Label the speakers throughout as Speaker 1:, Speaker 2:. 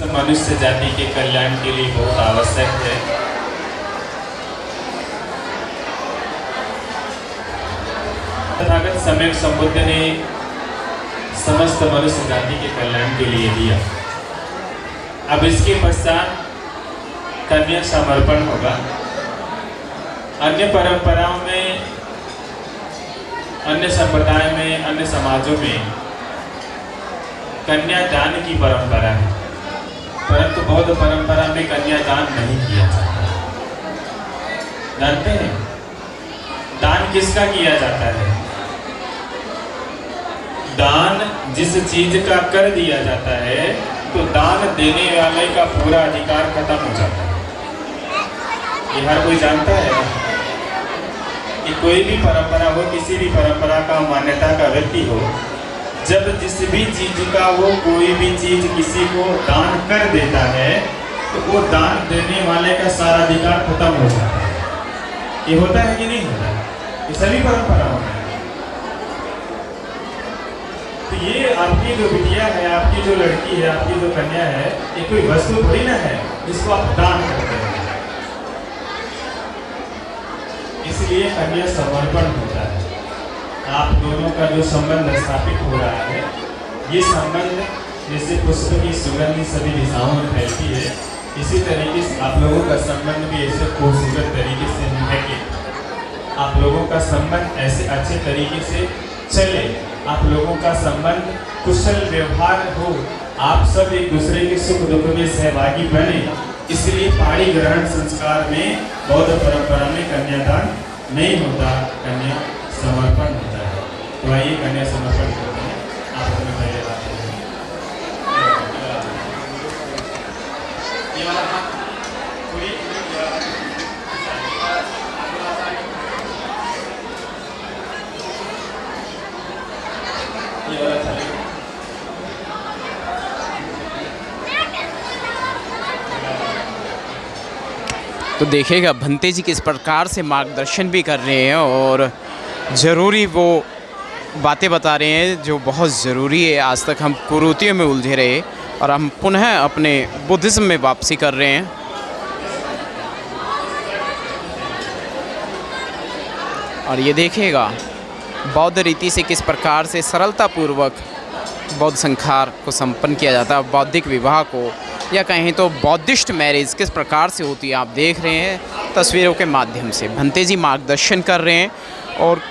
Speaker 1: मनुष्य जाति के कल्याण के लिए बहुत आवश्यक है। तथागत सम्यक संबुद्ध ने समस्त मनुष्य जाति के कल्याण के लिए दिया। अब इसके पश्चात कन्या समर्पण होगा। अन्य परंपराओं में, अन्य संप्रदाय में, अन्य समाजों में कन्यादान की परंपरा है, परंतु बौद्ध परंपरा में कन्यादान नहीं किया जाता। जानते हैं दान किसका किया जाता है? दान जिस चीज का कर दिया जाता है तो दान देने वाले का पूरा अधिकार खत्म हो जाता है। ये हर कोई जानता है कि कोई भी परंपरा हो, किसी भी परंपरा का मान्यता का व्यक्ति हो, जब जिस भी चीज का वो कोई भी चीज किसी को दान कर देता है तो वो दान देने वाले का सारा अधिकार खत्म हो जाता है। ये होता है कि नहीं होता? ये सभी परंपराओं में। तो ये आपकी जो बिटिया है, आपकी जो लड़की है, आपकी जो कन्या है, ये कोई वस्तु थोड़ी ना है जिसको आप दान करते हैं। इसलिए कन्या समर्पण होता है। आप दोनों का जो संबंध स्थापित हो रहा है, ये संबंध जैसे पुष्प की सुगंध सभी दिशाओं में फैलती है, इसी तरीके से आप लोगों का संबंध भी ऐसे खूबसूरत तरीके से निभे। आप लोगों का संबंध ऐसे अच्छे तरीके से चले, आप लोगों का संबंध कुशल व्यवहार हो, आप सब एक दूसरे के सुख दुख में सहभागी बने। इसलिए पाणी ग्रहण संस्कार में बौद्ध परंपरा में कन्यादान नहीं होता, कन्या समर्पण होता है। तो आइए कन्या समर्पण करते हैं। आप अपने पहले बात ये वाला हाथ पूरी ये वाला चलेगा।
Speaker 2: तो देखिएगा भंते जी किस प्रकार से मार्गदर्शन भी कर रहे हैं और ज़रूरी वो बातें बता रहे हैं जो बहुत ज़रूरी है। आज तक हम कुरीतियों में उलझे रहे और हम पुनः अपने बुद्धिज़्म में वापसी कर रहे हैं। और ये देखिएगा बौद्ध रीति से किस प्रकार से सरलतापूर्वक बौद्ध संस्कार को संपन्न किया जाता है। बौद्धिक विवाह को या कहें तो बौद्धिस्ट मैरिज किस प्रकार से होती है आप देख रहे हैं तस्वीरों के माध्यम से। भंते जी मार्गदर्शन कर रहे हैं और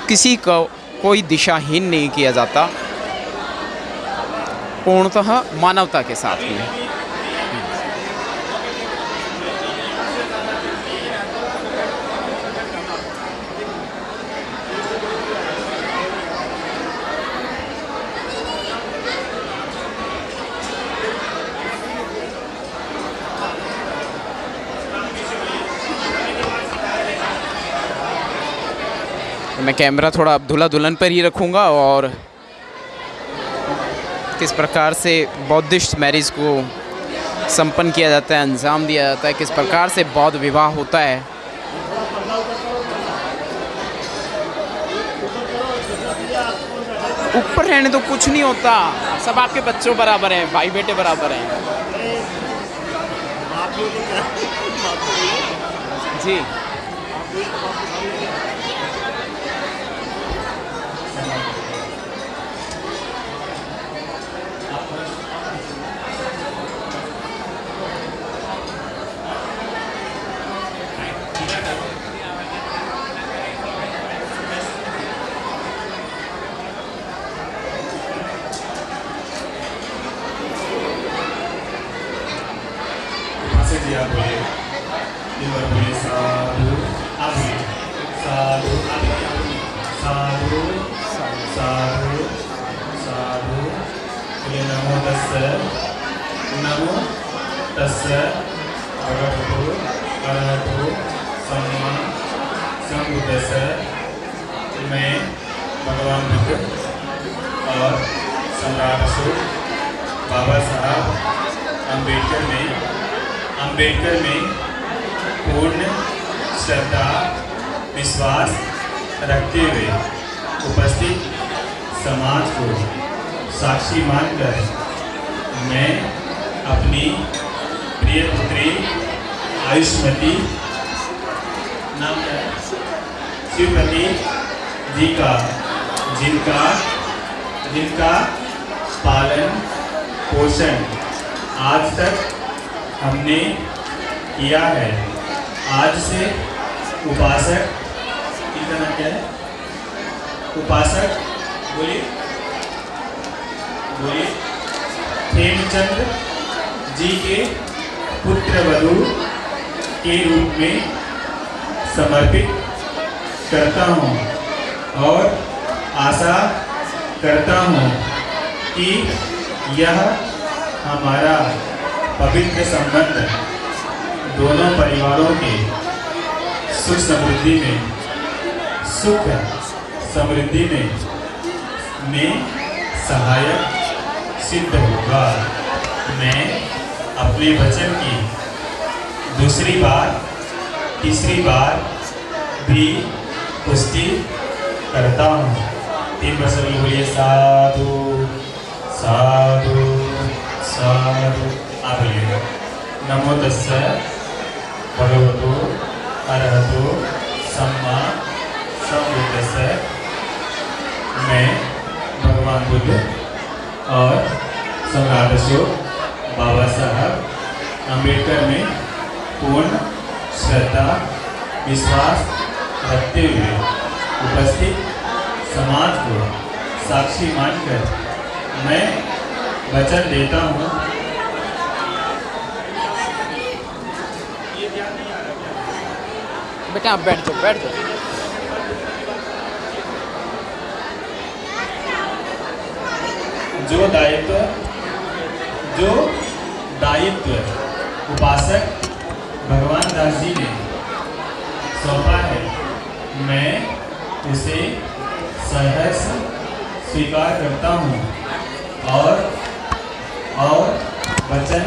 Speaker 2: किसी को कोई दिशाहीन नहीं किया जाता, पूर्णतः मानवता के साथ में। मैं कैमरा थोड़ा अब दूल्हा दुल्हन पर ही रखूँगा और किस प्रकार से बौद्धिस्ट मैरिज को संपन्न किया जाता है, अंजाम दिया जाता है, किस प्रकार से बौद्ध विवाह होता है। ऊपर रहने तो कुछ नहीं होता, सब आपके बच्चों बराबर हैं, भाई बेटे बराबर हैं। जी
Speaker 1: आप बोलिए, बोलिए साधु, आप बोलिए साधु, साधु, साधु, साधु, बोलिए नमो तस्से, नमो तस्से, भगवतो अरहतो सम्मा संबुद्धस्से। मैं भगवान बुद्ध और सम्राट अशोक बाबा साहब अम्बेडकर में पूर्ण श्रद्धा विश्वास रखते हुए उपस्थित समाज को साक्षी मानकर मैं अपनी प्रिय पुत्री आयुष्मती नाम क्या है शिवपति जी का जिनका पालन पोषण आज तक हमने किया है। आज से उपासक, इनका नाम क्या है? उपासक बोलिए हेमचंद जी के पुत्र वधू के रूप में समर्पित करता हूँ और आशा करता हूँ कि यह हमारा पवित्र संबंध दोनों परिवारों के सुख समृद्धि में सहायक सिद्ध होगा। मैं अपने वचन की दूसरी बार तीसरी बार भी पुष्टि करता हूँ। 3 बार सभी बोलिए साधु साधु साधु। आप बोलिए नमो तस्सै भगवतो अरहतो सम्मा संबुद्धिस्सै। मैं भगवान बुद्ध और सम्राट अशोक बाबा साहब अम्बेडकर में पूर्ण श्रद्धा विश्वास रखते हुए उपस्थित समाज को साक्षी मानकर मैं वचन देता हूँ।
Speaker 2: बेटा आप बैठ जाओ।
Speaker 1: जो दायित्व उपासक भगवान दास जी ने सौंपा है, मैं उसे सहर्ष स्वीकार करता हूँ और वचन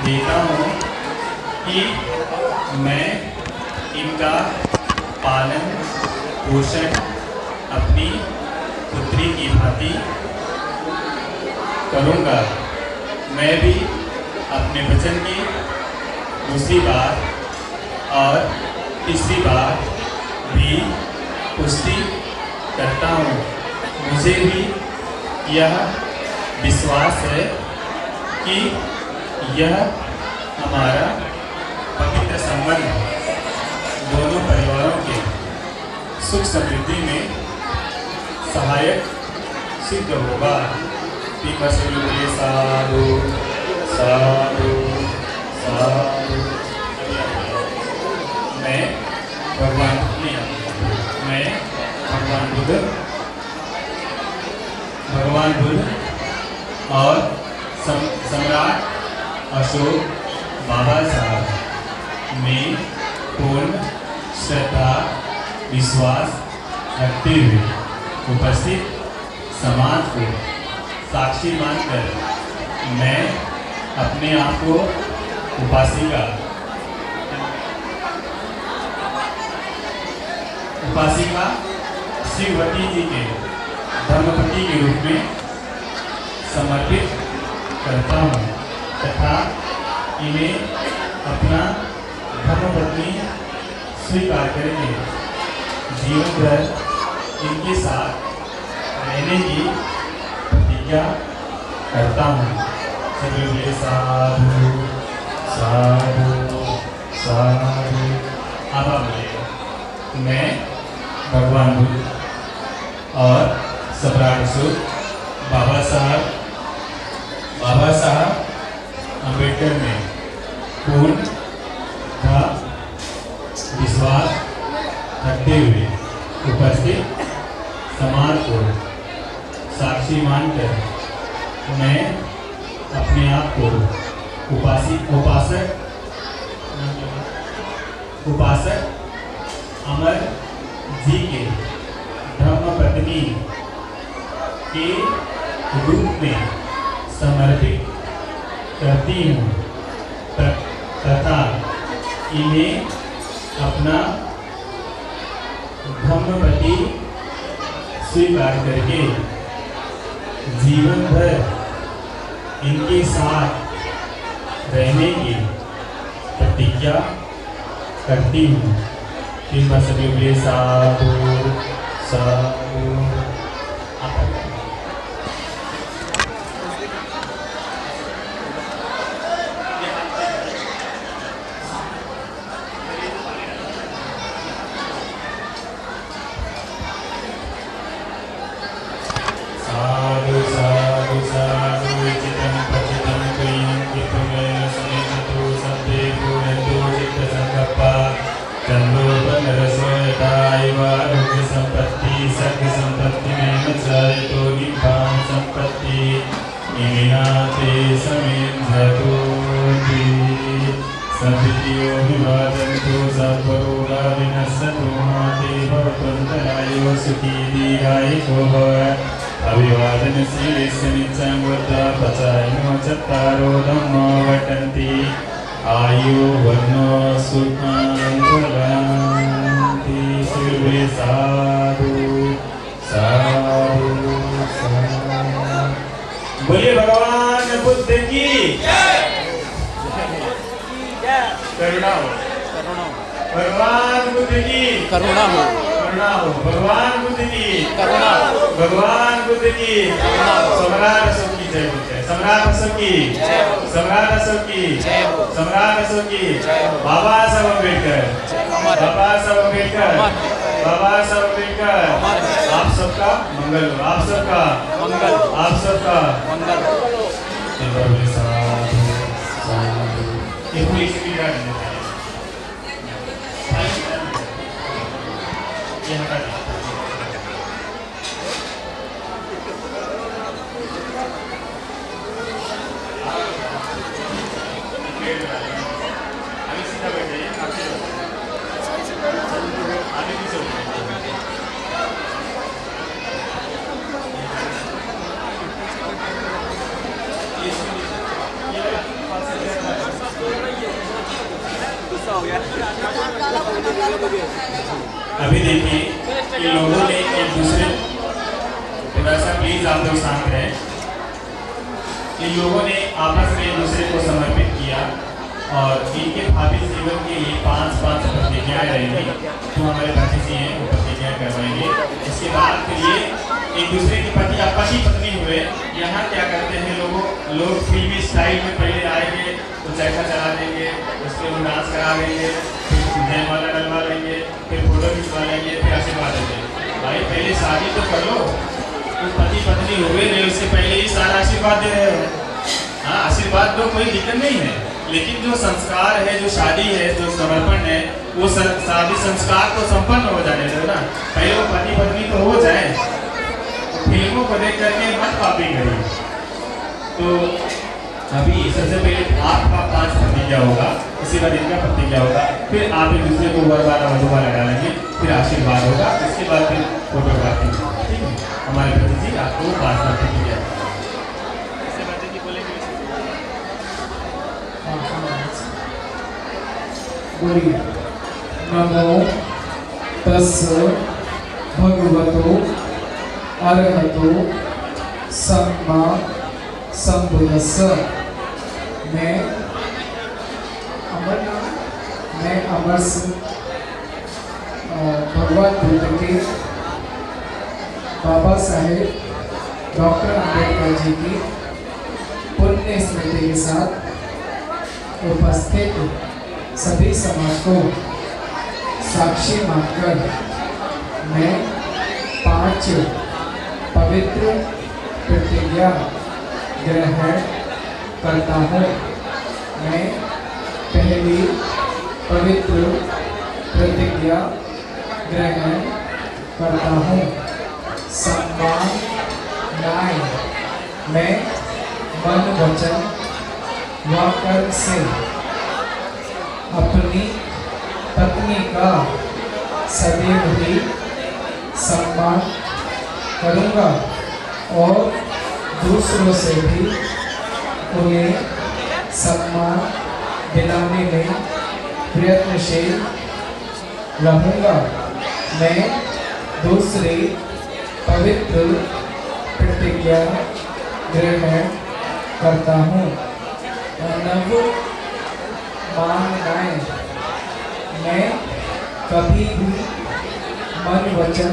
Speaker 1: देता हूँ कि मैं इनका पालन पोषण अपनी पुत्री की भांति करूँगा। मैं भी अपने वचन की दूसरी बार और तीसरी बार भी पुष्टि करता हूँ। मुझे भी यह विश्वास है कि यह हमारा पवित्र संबंध दोनों परिवारों के सुख समृद्धि में सहायक सिद्ध होगा। बोलिए साधु साधु साधु। मैं भगवान बुद्ध और सम्राट अशोक बाबा साहब में पूर्ण श्रद्धा विश्वास रखते हुए उपस्थित समाज को साक्षी मानकर मैं अपने आप को उपासिका शिववती जी के धर्मपति के रूप में समर्पित करता हूँ तथा इन्हें अपना धर्मपत्नी स्वीकार करके जीवन भर इनके साथ रहने की प्रतिज्ञा करता हूँ। सभी बोलिए साधु साधु साधु। अब आप बोलिएगा मैं भगवान बुद्ध और सम्राट अशोक बाबा साहब अम्बेडकर में पूर्ण विश्वास रखते हुए उपस्थित समाज को साक्षी मानकर मैं अपने आप को उपासक अमर जी के धर्मपत्नी के रूप में समर्पित करती हूँ तथा इन्हें अपना धर्मपति स्वीकार करके जीवन भर इनके साथ रहने की प्रतिज्ञा करती हूँ। 3 बार सभी बोलिए साधु साधु। साधु साधु साधु चितं पतितं क्रियं कृतमेन समेतु सत्ते पूरन्तु चित्तसङ्कप्पा चन्द्रो बलरसोयतायव आरोग्य सम्पत्ति सर्ग सम्पत्ति में मत्सरितो निब्बाण सम्पत्ति इमिनाते समेन्धतो सद्वितीयो विवादन्तु सर्वरोगा विनश्यतु माते भवतुन्तरायो सुखी दीर्घायुको भव। अभिवादन शीलस्य नित्यं बुद्धा पचायनो चत्वारो धम्मा वर्तन्ते आयु वर्णो सुखं प्रभवन्ति। शिवे साधु साधु साधु। बोलिए भगवान बुद्ध की करुणा हो। भगवान बुद्ध की
Speaker 2: करुणा हो।
Speaker 1: करुणा हो। भगवान बुद्ध की
Speaker 2: करुणा हो।
Speaker 1: भगवान बुद्ध की
Speaker 2: करुणा हो।
Speaker 1: सम्राट अशोक की जय हो। सम्राट अशोक की
Speaker 2: जय हो।
Speaker 1: सम्राट अशोक की
Speaker 2: जय हो।
Speaker 1: सम्राट अशोक की
Speaker 2: जय हो।
Speaker 1: बाबा साहब अम्बेडकर
Speaker 2: अमर है।
Speaker 1: बाबा साहब अम्बेडकर
Speaker 2: अमर है।
Speaker 1: बाबा साहब अम्बेडकर
Speaker 2: अमर है।
Speaker 1: आप सबका मंगल हो। आप सबका
Speaker 2: मंगल।
Speaker 1: आप सबका
Speaker 2: मंगल।
Speaker 1: ये पुलिस की गाड़ी है। ये हटा दे। आगे सीधा बैठिए। आगे पीछे अभी देखिए कि लोगों ने एक दूसरे, थोड़ा सा प्लीज आप लोग शांत रहें। इन लोगों ने आपस में एक दूसरे को समर्पित किया और इनके भावी जीवन के लिए 5 प्रतिज्ञाएं रहेंगी। जो हमारे भतीजी हैं वो प्रतिज्ञा करवाएंगे। इसके बाद फिर ये एक दूसरे के प्रति आप पति पत्नी हुए। यहाँ क्या करते हैं लोग फिल्मी स्टाइल में पहले आएंगे तो चरखा चला देंगे, उसके वो डांस करा देंगे, फिर जयमाला डलवा लेंगे, फिर फोटो खिंचवा लेंगे, फिर आशीर्वाद देंगे। भाई पहले शादी तो कर लो, तुम पति पत्नी हुए नहीं उससे पहले ही सारा आशीर्वाद दे रहे हो। हाँ आशीर्वाद दो, कोई दिक्कत नहीं है, लेकिन जो संस्कार है, जो शादी है, जो समर्पण है, वो शादी संस्कार तो संपन्न हो जाने दो ना। पहले वो पति पत्नी तो हो जाए। फिल्मों को देख करके मत कॉपी करिए। तो अभी सबसे पहले आपका 5 प्रतिज्ञा होगा, उसके बाद इनका प्रतिज्ञा होगा, फिर आप एक दूसरे को वरमाला मधुमाला डालेंगे, फिर आशीर्वाद होगा, उसके बाद फिर फोटोग्राफी। ठीक है, हमारे प्रति जी आपको 5 प्रतिज्ञा
Speaker 3: बोलिए। नमो तस्स भगवतो अरहतो सम्मा संबुद्धस्स। मैं अमर सिंह भगवान बुद्ध के बाबा साहेब डॉक्टर अम्बेडकर जी की पुण्य स्मृति के साथ उपस्थित सभी समाज को साक्षी मानकर मैं 5 पवित्र प्रतिज्ञा ग्रहण करता हूँ। मैं पहली पवित्र प्रतिज्ञा ग्रहण करता हूँ। सम्मान न्याय। मैं मन वचन व कर्म से अपनी पत्नी का सदैव ही सम्मान करूँगा और दूसरों से भी उन्हें सम्मान दिलाने में प्रयत्नशील रहूँगा। मैं दूसरी पवित्र प्रतिज्ञा ग्रहण करता हूँ। नव मांगनाएं मैं कभी भी मन वचन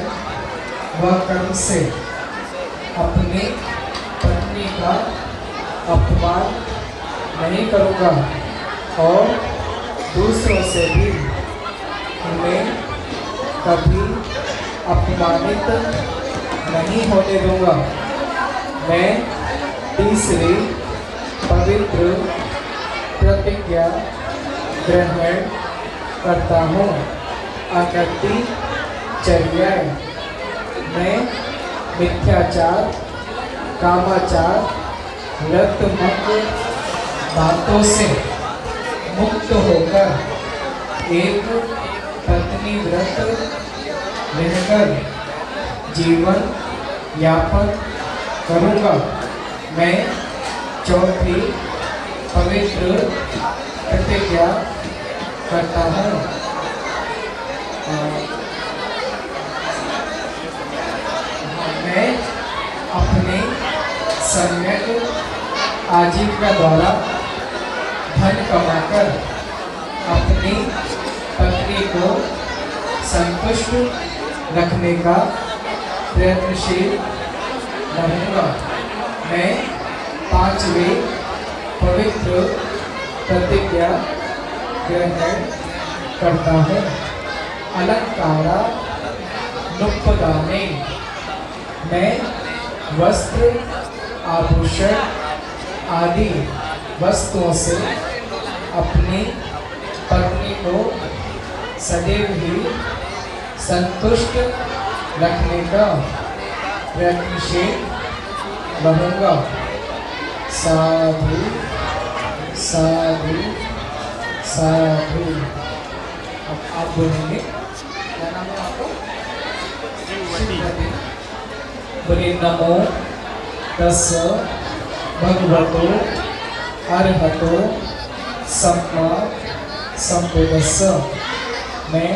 Speaker 3: व कर्म से अपने पत्नी का अपमान नहीं करूँगा और दूसरों से भी उन्हें कभी अपमानित नहीं होने दूँगा। मैं तीसरी पवित्र प्रतिज्ञा ग्रहण करता हूँ। अनति चर्या मैं मिथ्याचार, कामाचार, रत्मक बातों से मुक्त होकर एक पत्नी व्रत रहकर जीवन यापन करूँगा। मैं चौथी पवित्र प्रतिज्ञा करता हूँ। मैं अपने सम्यक आजीविका द्वारा धन कमाकर अपनी पत्नी को संतुष्ट रखने का प्रयत्नशील रहूँगा। मैं पांचवी पवित्र प्रतिज्ञा ग्रहण करता हूँ। अलंकारा नुप्पदाने मैं वस्त्र, आभूषण आदि वस्तुओं से अपनी पत्नी को सदैव ही संतुष्ट रखने का प्रयत्नशील रहूँगा। साधु साधु साधु। अब आप बोलेंगे, क्या नाम है आपको? बोलिए नमो तस्स भगवतो अरहतो सम्मा संबुद्धस्स। मैं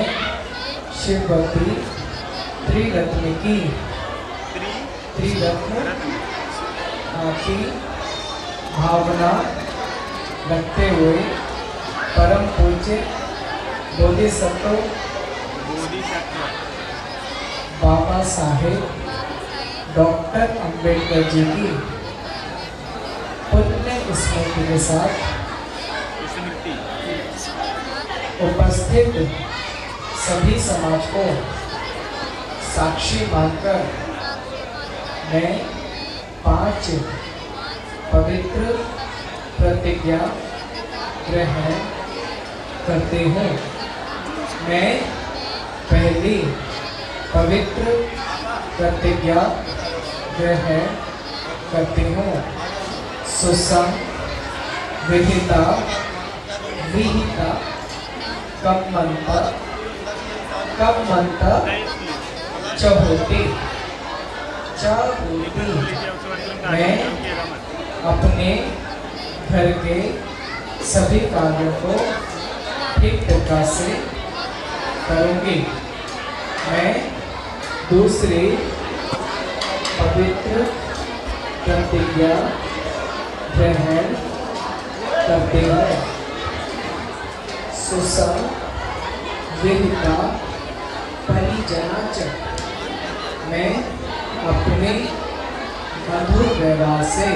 Speaker 3: शिववती त्रिरत्न की भावना रखते हुए परम पूज्य बोधिसत्व बाबा साहेब डॉक्टर अंबेडकर जी की पुण्य स्मृति के साथ उपस्थित सभी समाज को साक्षी मानकर मैं 5 पवित्र प्रतिज्ञा ग्रहण करते हूँ। मैं पहली पवित्र प्रतिज्ञा ग्रहण करती हूँ। सुसम विहिता विहिता कम्मंता चहुती चाहूती। मैं अपने घर के सभी कार्यों को ठीक तरीके से करूँगी। मैं दूसरी पवित्र प्रतिज्ञा ग्रहण करती हूँ। सुसम विहिता परिजनाच मैं अपने मधुर व्यवहार से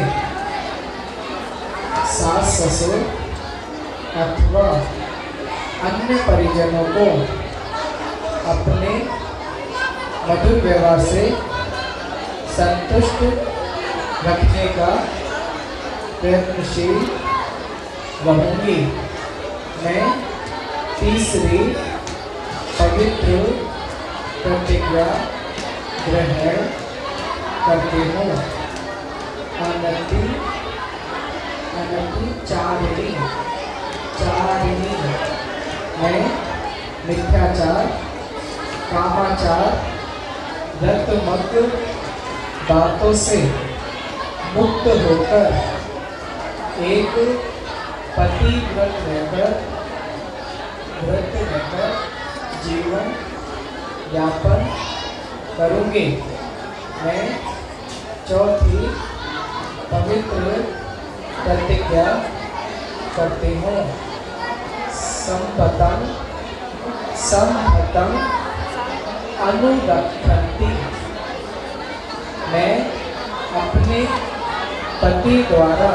Speaker 3: सास ससुर अथवा अन्य परिजनों को अपने मधुर व्यवहार से संतुष्ट रखने का प्रयत्नशील रहूँगी। मैं तीसरी पवित्र प्रतिज्ञा ग्रहण करती हूँ। अनति चारिणी मैं मिथ्याचार, कामाचार, रत्मक बातों से मुक्त होकर एक पति व्रत रहकर जीवन यापन करूँगी। मैं चौथी पवित्र प्रतिज्ञा करती हूँ। संपतम संहतम अनुरक्षन्ति। मैं अपने पति द्वारा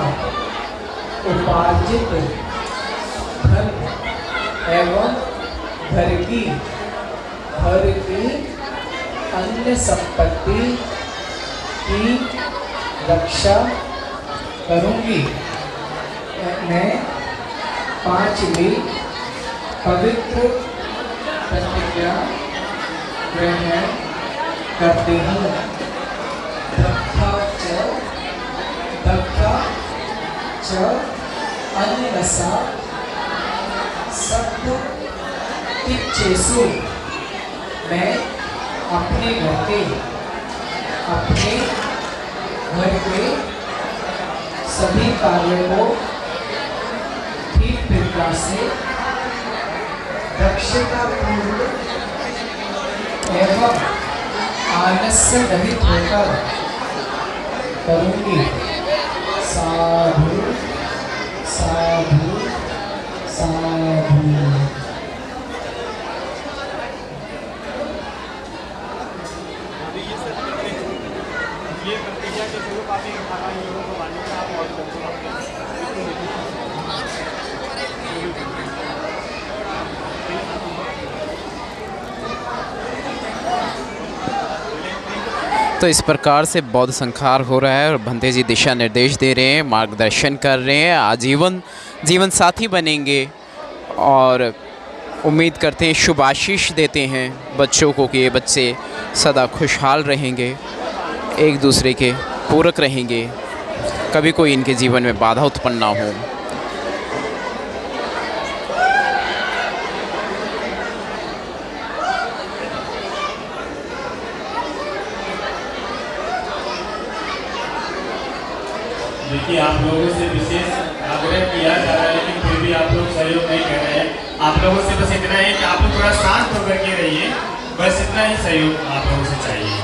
Speaker 3: उपार्जित धन एवं घर की अन्य संपत्ति की रक्षा करूंगी। मैं पांचवी पवित्र प्रतिज्ञा ग्रहण करती हूँ। दक्षा च अन्नसा सत्व इच्छेसु। मैं अपने घर के सभी कार्यों को ठीक प्रकार से दक्षतापूर्वक एवं आलस्य रहित होकर करूंगी। साधु साधु साधु।
Speaker 1: ये प्रतिज्ञा के स्वरूप आप एक खाना इन लोगों को मानेंगे आप और
Speaker 2: तो इस प्रकार से बौद्ध संहार हो रहा है और भंते जी दिशा निर्देश दे रहे हैं, मार्गदर्शन कर रहे हैं। आजीवन जीवन साथी बनेंगे और उम्मीद करते हैं, शुभ आशीष देते हैं बच्चों को कि ये बच्चे सदा खुशहाल रहेंगे, एक दूसरे के पूरक रहेंगे, कभी कोई इनके जीवन में बाधा उत्पन्न ना हो।
Speaker 1: देखिए, आप लोगों से विशेष आग्रह किया जा रहा है, लेकिन फिर भी आप लोग सहयोग नहीं कर रहे हैं। आप लोगों से बस इतना है कि आप लोग थोड़ा शांत होकर के रहिए, बस इतना ही सहयोग आप लोगों से चाहिए।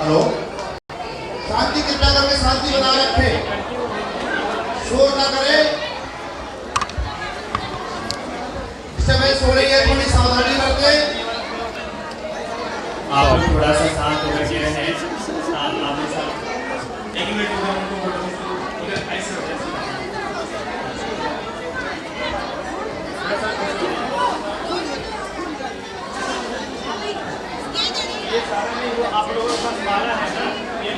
Speaker 4: हेलो, शांति कृपया करके शांति बनाए रखें, शोर ना करें। इस समय सो रही है, थोड़ी सावधानी बरतें।
Speaker 1: आप लोग थोड़ा सा शांत होकर के रहें। एक मिनट उधर ऐसे हो जाए। ये सारा नहीं, वो आप लोगों का माला है ना, ये